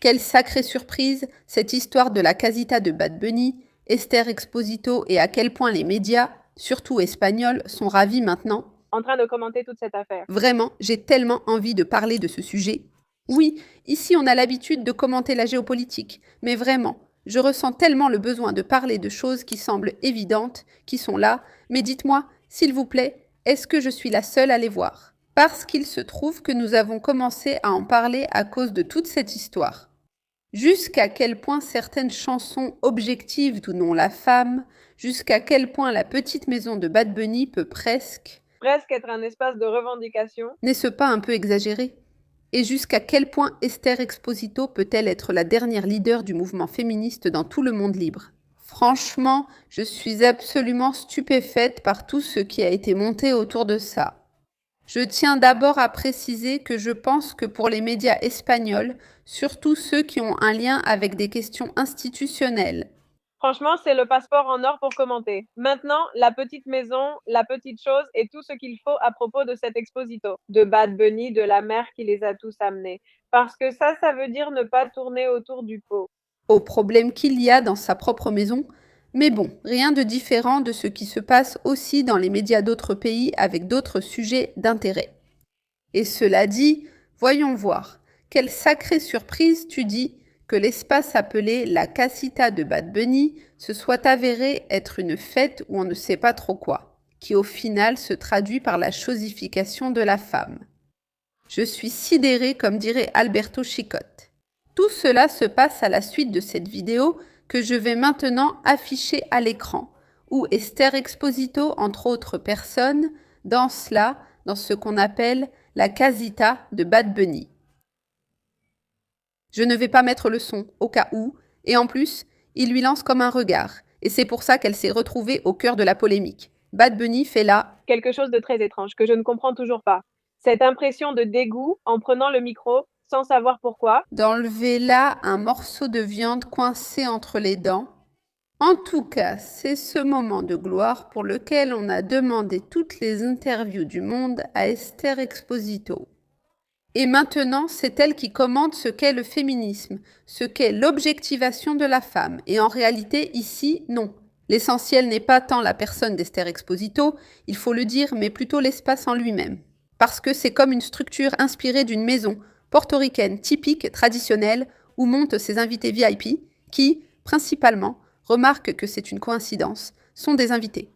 Quelle sacrée surprise, cette histoire de la casita de Bad Bunny, Esther Exposito et à quel point les médias, surtout espagnols, sont ravis maintenant. En train de commenter toute cette affaire. Vraiment, j'ai tellement envie de parler de ce sujet. Oui, ici on a l'habitude de commenter la géopolitique, mais vraiment, je ressens tellement le besoin de parler de choses qui semblent évidentes, qui sont là, mais dites-moi, s'il vous plaît, est-ce que je suis la seule à les voir? Parce qu'il se trouve que nous avons commencé à en parler à cause de toute cette histoire. Jusqu'à quel point certaines chansons objectivent ou non la femme, jusqu'à quel point la petite maison de Bad Bunny peut presque Être un espace de revendication. N'est-ce pas un peu exagéré? Et jusqu'à quel point Esther Exposito peut-elle être la dernière leader du mouvement féministe dans tout le monde libre? Franchement, je suis absolument stupéfaite par tout ce qui a été monté autour de ça. Je tiens d'abord à préciser que je pense que pour les médias espagnols, surtout ceux qui ont un lien avec des questions institutionnelles, Franchement, c'est le passeport en or pour commenter. Maintenant, la petite maison, la petite chose et tout ce qu'il faut à propos de cet exposito, de Bad Bunny, de la mère qui les a tous amenés. Parce que ça veut dire ne pas tourner autour du pot. aux problèmes qu'il y a dans sa propre maison, mais bon, rien de différent de ce qui se passe aussi dans les médias d'autres pays avec d'autres sujets d'intérêt. Et cela dit, voyons voir, quelle sacrée surprise tu dis que l'espace appelé la casita de Bad Bunny se soit avéré être une fête où on ne sait pas trop quoi, qui au final se traduit par la chosification de la femme. Je suis sidérée comme dirait Alberto Chicotte. Tout cela se passe à la suite de cette vidéo que je vais maintenant afficher à l'écran, où Esther Exposito, entre autres personnes, danse là, dans ce qu'on appelle la casita de Bad Bunny. Je ne vais pas mettre le son, au cas où, et en plus, il lui lance comme un regard, et c'est pour ça qu'elle s'est retrouvée au cœur de la polémique. Bad Bunny fait là quelque chose de très étrange que je ne comprends toujours pas. Cette impression de dégoût en prenant le micro sans savoir pourquoi. d'enlever là un morceau de viande coincé entre les dents. En tout cas, c'est ce moment de gloire pour lequel on a demandé toutes les interviews du monde à Esther Exposito. Et maintenant, c'est elle qui commente ce qu'est le féminisme, ce qu'est l'objectivation de la femme. Et en réalité, ici, non. L'essentiel n'est pas tant la personne d'Esther Exposito, il faut le dire, mais plutôt l'espace en lui-même. Parce que c'est comme une structure inspirée d'une maison portoricaine typique, traditionnelle, où montent ses invités VIP, qui, principalement, remarquent que c'est une coïncidence, sont des invités.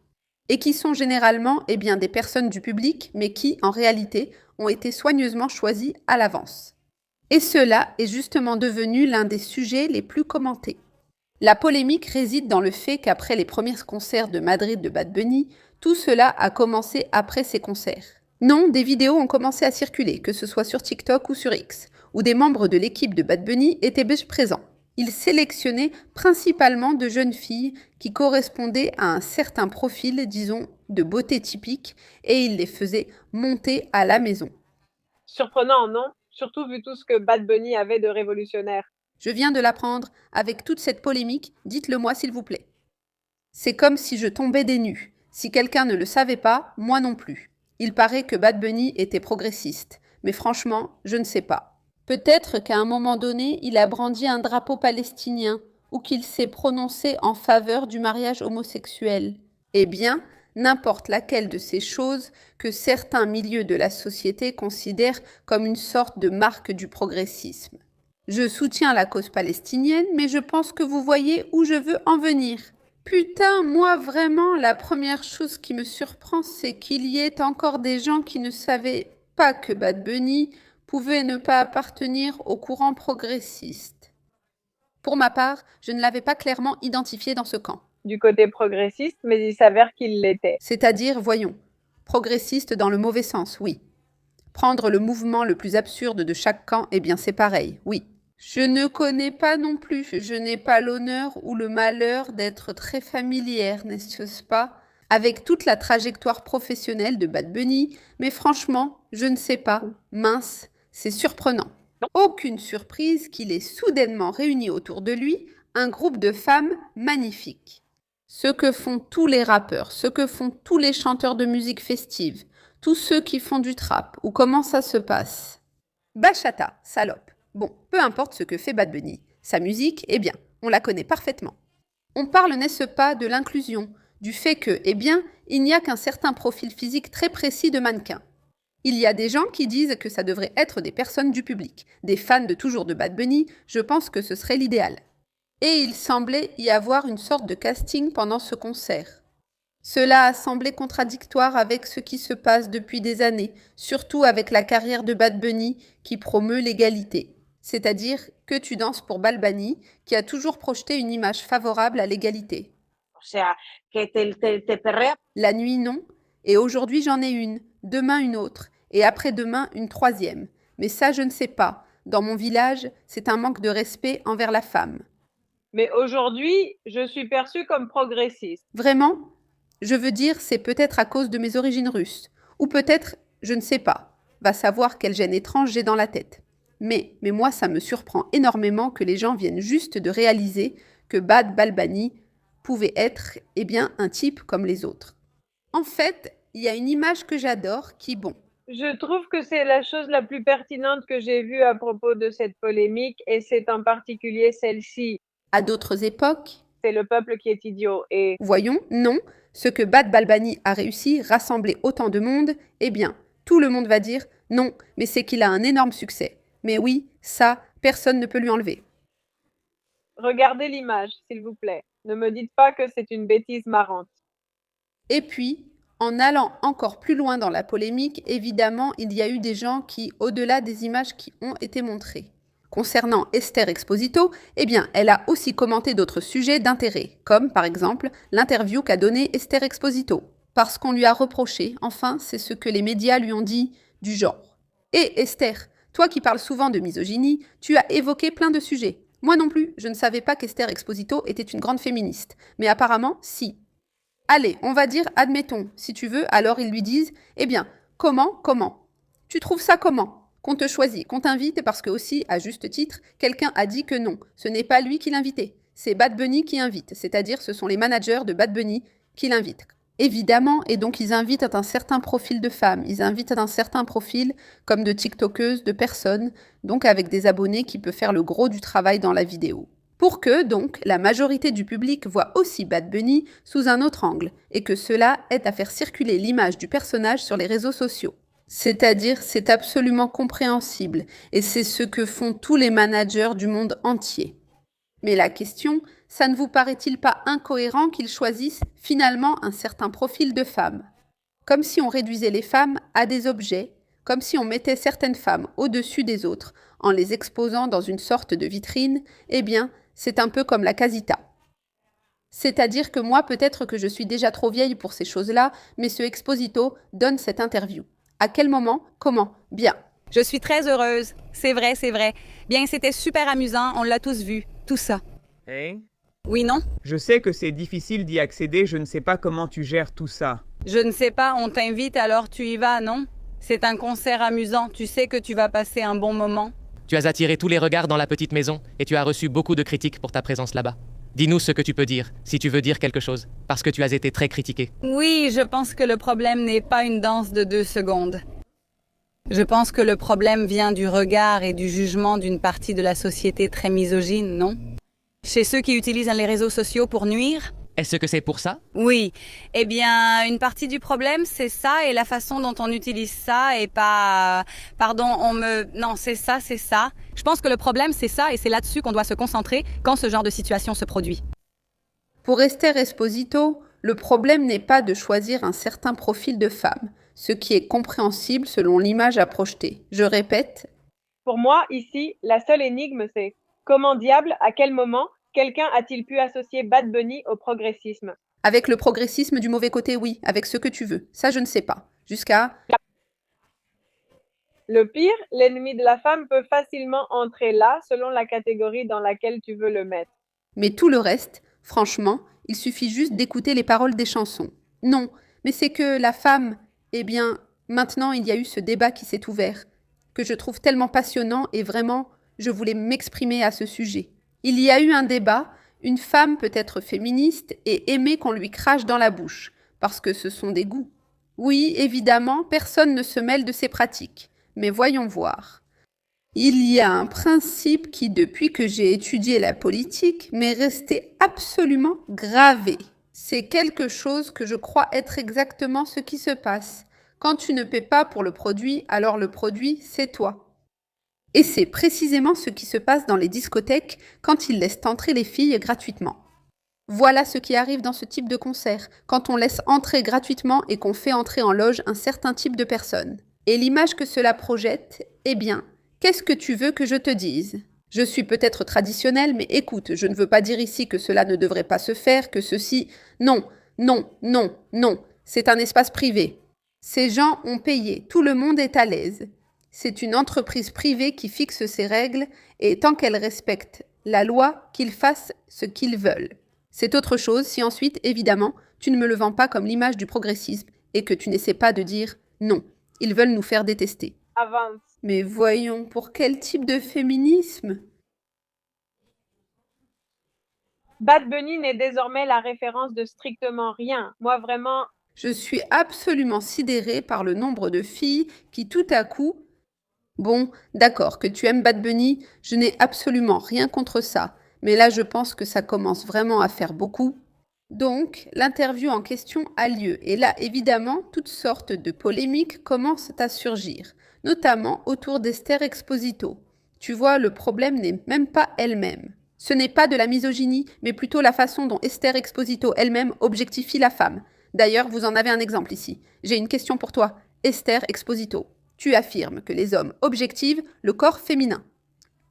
Et qui sont généralement des personnes du public, mais qui, en réalité, ont été soigneusement choisis à l'avance. Et cela est justement devenu l'un des sujets les plus commentés. La polémique réside dans le fait qu'après les premiers concerts de Madrid de Bad Bunny, tout cela a commencé après ces concerts. Non, des vidéos ont commencé à circuler, que ce soit sur TikTok ou sur X, où des membres de l'équipe de Bad Bunny étaient présents. Ils sélectionnaient principalement de jeunes filles qui correspondaient à un certain profil, disons, de beauté typique, et ils les faisaient monter à la maison. Surprenant, non? Surtout vu tout ce que Bad Bunny avait de révolutionnaire. Je viens de l'apprendre, avec toute cette polémique, dites-le moi s'il vous plaît. C'est comme si je tombais des nues. Si quelqu'un ne le savait pas, moi non plus. Il paraît que Bad Bunny était progressiste, mais franchement, je ne sais pas. Peut-être qu'à un moment donné, il a brandi un drapeau palestinien ou qu'il s'est prononcé en faveur du mariage homosexuel. Eh bien, n'importe laquelle de ces choses que certains milieux de la société considèrent comme une sorte de marque du progressisme. Je soutiens la cause palestinienne, mais je pense que vous voyez où je veux en venir. Putain, moi vraiment, la première chose qui me surprend, c'est qu'il y ait encore des gens qui ne savaient pas que Bad Bunny pouvait ne pas appartenir au courant progressiste. Pour ma part, je ne l'avais pas clairement identifié dans ce camp. Du côté progressiste, mais il s'avère qu'il l'était. C'est-à-dire, voyons, progressiste dans le mauvais sens, oui. Prendre le mouvement le plus absurde de chaque camp, eh bien c'est pareil, oui. Je ne connais pas non plus, je n'ai pas l'honneur ou le malheur d'être très familière, n'est-ce pas, avec toute la trajectoire professionnelle de Bad Bunny, mais franchement, je ne sais pas, mince, c'est surprenant. Aucune surprise qu'il ait soudainement réuni autour de lui un groupe de femmes magnifiques. Ce que font tous les rappeurs, ce que font tous les chanteurs de musique festive, tous ceux qui font du trap, ou comment ça se passe. Bachata, salope. Bon, peu importe ce que fait Bad Bunny. Sa musique, eh bien, on la connaît parfaitement. On parle, n'est-ce pas, de l'inclusion, du fait que, eh bien, il n'y a qu'un certain profil physique très précis de mannequin. Il y a des gens qui disent que ça devrait être des personnes du public. Des fans de toujours de Bad Bunny, je pense que ce serait l'idéal. Et il semblait y avoir une sorte de casting pendant ce concert. Cela a semblé contradictoire avec ce qui se passe depuis des années, surtout avec la carrière de Bad Bunny qui promeut l'égalité. C'est-à-dire que tu danses pour Bad Bunny, qui a toujours projeté une image favorable à l'égalité. O sea, que te perrea. La nuit, non, et aujourd'hui j'en ai une, demain une autre, et après-demain une troisième. Mais ça, je ne sais pas. Dans mon village, c'est un manque de respect envers la femme. Mais aujourd'hui, je suis perçue comme progressiste. Vraiment? Je veux dire, c'est peut-être à cause de mes origines russes. Ou peut-être, je ne sais pas. Va savoir quel gène étrange j'ai dans la tête. Mais moi, ça me surprend énormément que les gens viennent juste de réaliser que Bad Balbani pouvait être, eh bien, un type comme les autres. En fait, il y a une image que j'adore qui, bon, Je trouve que c'est la chose la plus pertinente que j'ai vue à propos de cette polémique, et c'est en particulier celle-ci. à d'autres époques, C'est le peuple qui est idiot. Et voyons, non, ce que Bad Balbani a réussi, rassembler autant de monde, eh bien, tout le monde va dire non, mais c'est qu'il a un énorme succès. Mais oui, ça, personne ne peut lui enlever. regardez l'image, s'il vous plaît. Ne me dites pas que c'est une bêtise marrante. Et puis, en allant encore plus loin dans la polémique, évidemment, il y a eu des gens qui, au-delà des images qui ont été montrées. Concernant Esther Exposito, eh bien, elle a aussi commenté d'autres sujets d'intérêt, comme par exemple l'interview qu'a donnée Esther Exposito, parce qu'on lui a reproché, enfin, c'est ce que les médias lui ont dit, du genre. Et Esther, toi qui parles souvent de misogynie, tu as évoqué plein de sujets. Moi non plus, je ne savais pas qu'Esther Exposito était une grande féministe, mais apparemment, si. Allez, on va dire, admettons, si tu veux, alors ils lui disent, eh bien, comment Tu trouves ça comment qu'on te choisit, qu'on t'invite, parce que aussi, à juste titre, quelqu'un a dit que non, ce n'est pas lui qui l'invitait, c'est Bad Bunny qui invite, c'est-à-dire ce sont les managers de Bad Bunny qui l'invitent. Évidemment, et donc ils invitent à un certain profil de femmes, ils invitent à un certain profil comme de tiktokeuses, de personnes, donc avec des abonnés qui peuvent faire le gros du travail dans la vidéo. Pour que, donc, la majorité du public voit aussi Bad Bunny sous un autre angle, et que cela aide à faire circuler l'image du personnage sur les réseaux sociaux. C'est-à-dire, c'est absolument compréhensible, et c'est ce que font tous les managers du monde entier. Mais la question, ça ne vous paraît-il pas incohérent qu'ils choisissent finalement un certain profil de femme? Comme si on réduisait les femmes à des objets, comme si on mettait certaines femmes au-dessus des autres, en les exposant dans une sorte de vitrine, eh bien, c'est un peu comme la casita. C'est-à-dire que moi, peut-être que je suis déjà trop vieille pour ces choses-là, mais ce Exposito donne cette interview. À quel moment? Comment? Bien. Je suis très heureuse. C'est vrai, c'est vrai. Bien, c'était super amusant, on l'a tous vu. Tout ça. Hey, Oui, non? je sais que c'est difficile d'y accéder, je ne sais pas comment tu gères tout ça. Je ne sais pas, on t'invite alors tu y vas, non? C'est un concert amusant, tu sais que tu vas passer un bon moment. Tu as attiré tous les regards dans la petite maison et tu as reçu beaucoup de critiques pour ta présence là-bas. Dis-nous ce que tu peux dire, si tu veux dire quelque chose, parce que tu as été très critiqué. Oui, je pense que le problème n'est pas une danse de 2 secondes. Je pense que le problème vient du regard et du jugement d'une partie de la société très misogyne, non? Chez ceux qui utilisent les réseaux sociaux pour nuire? Est-ce que c'est pour ça? Oui. Eh bien, une partie du problème, c'est ça, et la façon dont on utilise ça, et pas... Pardon, Non, c'est ça, c'est ça. Je pense que le problème, c'est ça, et c'est là-dessus qu'on doit se concentrer quand ce genre de situation se produit. Pour Esther Exposito, le problème n'est pas de choisir un certain profil de femme, ce qui est compréhensible selon l'image à projeter. Je répète, Pour moi, ici, la seule énigme, c'est comment diable, à quel moment, quelqu'un a-t-il pu associer Bad Bunny au progressisme? avec le progressisme du mauvais côté, oui, avec ce que tu veux. Ça, je ne sais pas. Jusqu'à... Le pire, l'ennemi de la femme peut facilement entrer là, selon la catégorie dans laquelle tu veux le mettre. Mais tout le reste, franchement, il suffit juste d'écouter les paroles des chansons. Non, mais c'est que la femme, eh bien, maintenant il y a eu ce débat qui s'est ouvert, que je trouve tellement passionnant et vraiment, je voulais m'exprimer à ce sujet. Il y a eu un débat, une femme peut être féministe et aimer qu'on lui crache dans la bouche, parce que ce sont des goûts. Oui, évidemment, personne ne se mêle de ces pratiques, mais voyons voir. Il y a un principe qui, depuis que j'ai étudié la politique, m'est resté absolument gravé. C'est quelque chose que je crois être exactement ce qui se passe. Quand tu ne paies pas pour le produit, alors le produit, c'est toi. Et c'est précisément ce qui se passe dans les discothèques quand ils laissent entrer les filles gratuitement. Voilà ce qui arrive dans ce type de concert, quand on laisse entrer gratuitement et qu'on fait entrer en loge un certain type de personnes. Et l'image que cela projette, eh bien, qu'est-ce que tu veux que je te dise ? Je suis peut-être traditionnelle, mais écoute, je ne veux pas dire ici que cela ne devrait pas se faire, que ceci... Non, non, non, non, c'est un espace privé. Ces gens ont payé, tout le monde est à l'aise. C'est une entreprise privée qui fixe ses règles et tant qu'elle respecte la loi, qu'ils fassent ce qu'ils veulent. C'est autre chose si ensuite, évidemment, tu ne me le vends pas comme l'image du progressisme et que tu n'essaies pas de dire non, ils veulent nous faire détester. Avance. Mais voyons, pour quel type de féminisme ? Bad Bunny n'est désormais la référence de strictement rien. Moi, vraiment, Je suis absolument sidérée par le nombre de filles qui tout à coup... Bon, d'accord, que tu aimes Bad Bunny, je n'ai absolument rien contre ça, mais là je pense que ça commence vraiment à faire beaucoup. Donc, l'interview en question a lieu, et là évidemment, toutes sortes de polémiques commencent à surgir, notamment autour d'Esther Exposito. Tu vois, le problème n'est même pas elle-même. Ce n'est pas de la misogynie, mais plutôt la façon dont Esther Exposito elle-même objectifie la femme. D'ailleurs, vous en avez un exemple ici. J'ai une question pour toi, Esther Exposito. Tu affirmes que les hommes objectivent le corps féminin.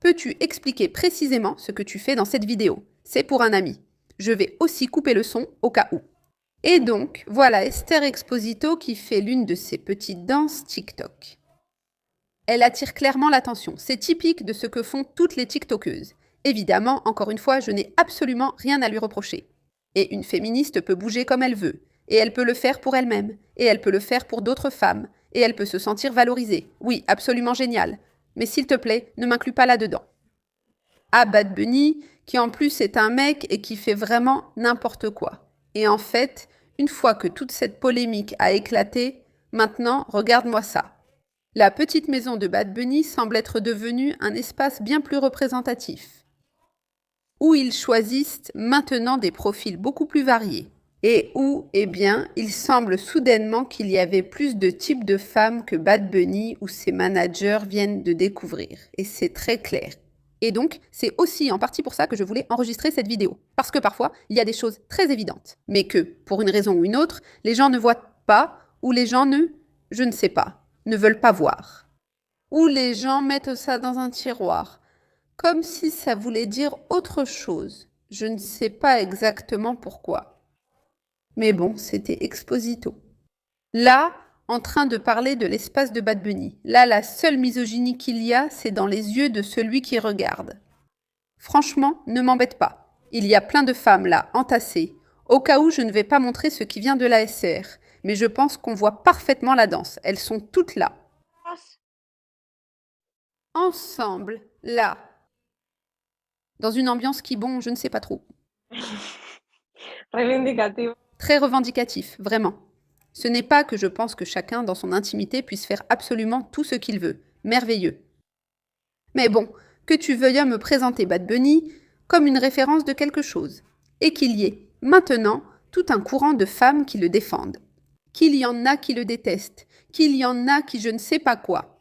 Peux-tu expliquer précisément ce que tu fais dans cette vidéo ? C'est pour un ami. Je vais aussi couper le son au cas où. Et donc, voilà Esther Exposito qui fait l'une de ses petites danses TikTok. Elle attire clairement l'attention. C'est typique de ce que font toutes les TikTokeuses. Évidemment, encore une fois, je n'ai absolument rien à lui reprocher. Et une féministe peut bouger comme elle veut. Et elle peut le faire pour elle-même. Et elle peut le faire pour d'autres femmes. Et elle peut se sentir valorisée. Oui, absolument génial. Mais s'il te plaît, ne m'inclus pas là-dedans. Ah, Bad Bunny, qui en plus est un mec et qui fait vraiment n'importe quoi. Et en fait, une fois que toute cette polémique a éclaté, maintenant, regarde-moi ça. La petite maison de Bad Bunny semble être devenue un espace bien plus représentatif, où ils choisissent maintenant des profils beaucoup plus variés. Et où, eh bien, il semble soudainement qu'il y avait plus de types de femmes que Bad Bunny ou ses managers viennent de découvrir. Et c'est très clair. Et donc, c'est aussi en partie pour ça que je voulais enregistrer cette vidéo. Parce que parfois, il y a des choses très évidentes, mais que, pour une raison ou une autre, les gens ne voient pas, ou les gens je ne sais pas, ne veulent pas voir. Ou les gens mettent ça dans un tiroir, comme si ça voulait dire autre chose. Je ne sais pas exactement pourquoi. Mais bon, c'était Exposito. Là, en train de parler de l'espace de Bad Bunny. Là, la seule misogynie qu'il y a, c'est dans les yeux de celui qui regarde. Franchement, ne m'embête pas. Il y a plein de femmes là, entassées. Au cas où, je ne vais pas montrer ce qui vient de la SR. Mais je pense qu'on voit parfaitement la danse. Elles sont toutes là. Ensemble, là. Dans une ambiance qui, bon, je ne sais pas trop. reivindicativo. Très revendicatif, vraiment. Ce n'est pas que je pense que chacun, dans son intimité, puisse faire absolument tout ce qu'il veut. Merveilleux. Mais bon, que tu veuilles me présenter Bad Bunny comme une référence de quelque chose, et qu'il y ait, maintenant, tout un courant de femmes qui le défendent. Qu'il y en a qui le détestent, qu'il y en a qui je ne sais pas quoi.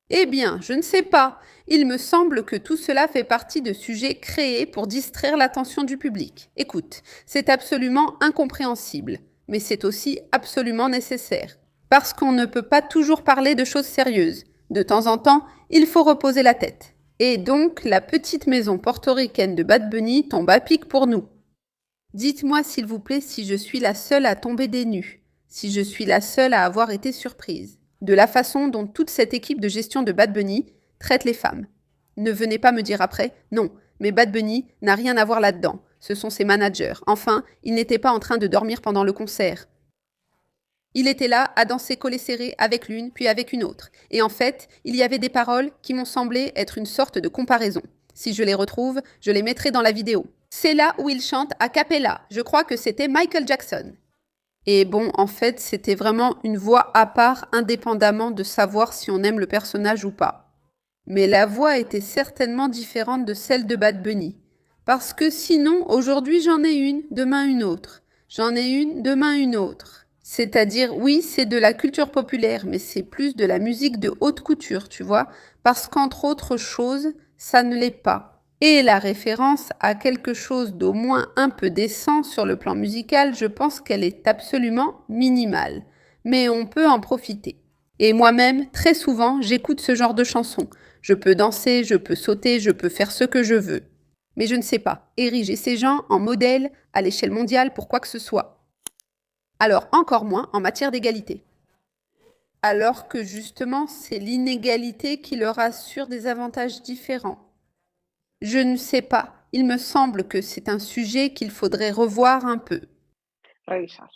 Eh bien, je ne sais pas. Il me semble que tout cela fait partie de sujets créés pour distraire l'attention du public. Écoute, c'est absolument incompréhensible, mais c'est aussi absolument nécessaire. Parce qu'on ne peut pas toujours parler de choses sérieuses. De temps en temps, il faut reposer la tête. Et donc, la petite maison portoricaine de Bad Bunny tombe à pic pour nous. Dites-moi s'il vous plaît si je suis la seule à tomber des nues, si je suis la seule à avoir été surprise de la façon dont toute cette équipe de gestion de Bad Bunny traite les femmes. Ne venez pas me dire après, non, mais Bad Bunny n'a rien à voir là-dedans. Ce sont ses managers. Enfin, il n'était pas en train de dormir pendant le concert. Il était là à danser collé serré avec l'une puis avec une autre. Et en fait, il y avait des paroles qui m'ont semblé être une sorte de comparaison. Si je les retrouve, je les mettrai dans la vidéo. C'est là où il chante a cappella. Je crois que c'était Michael Jackson. Et bon, en fait, c'était vraiment une voix à part, indépendamment de savoir si on aime le personnage ou pas. Mais la voix était certainement différente de celle de Bad Bunny. Parce que sinon, aujourd'hui j'en ai une, demain une autre. J'en ai une, demain une autre. C'est-à-dire, oui, c'est de la culture populaire, mais c'est plus de la musique de haute couture, tu vois, parce qu'entre autres choses, ça ne l'est pas. Et la référence à quelque chose d'au moins un peu décent sur le plan musical, je pense qu'elle est absolument minimale. Mais on peut en profiter. Et moi-même, très souvent, j'écoute ce genre de chansons. Je peux danser, je peux sauter, je peux faire ce que je veux. Mais je ne sais pas ériger ces gens en modèle à l'échelle mondiale pour quoi que ce soit. Alors encore moins en matière d'égalité. Alors que justement, c'est l'inégalité qui leur assure des avantages différents. Je ne sais pas, il me semble que c'est un sujet qu'il faudrait revoir un peu. Revisar.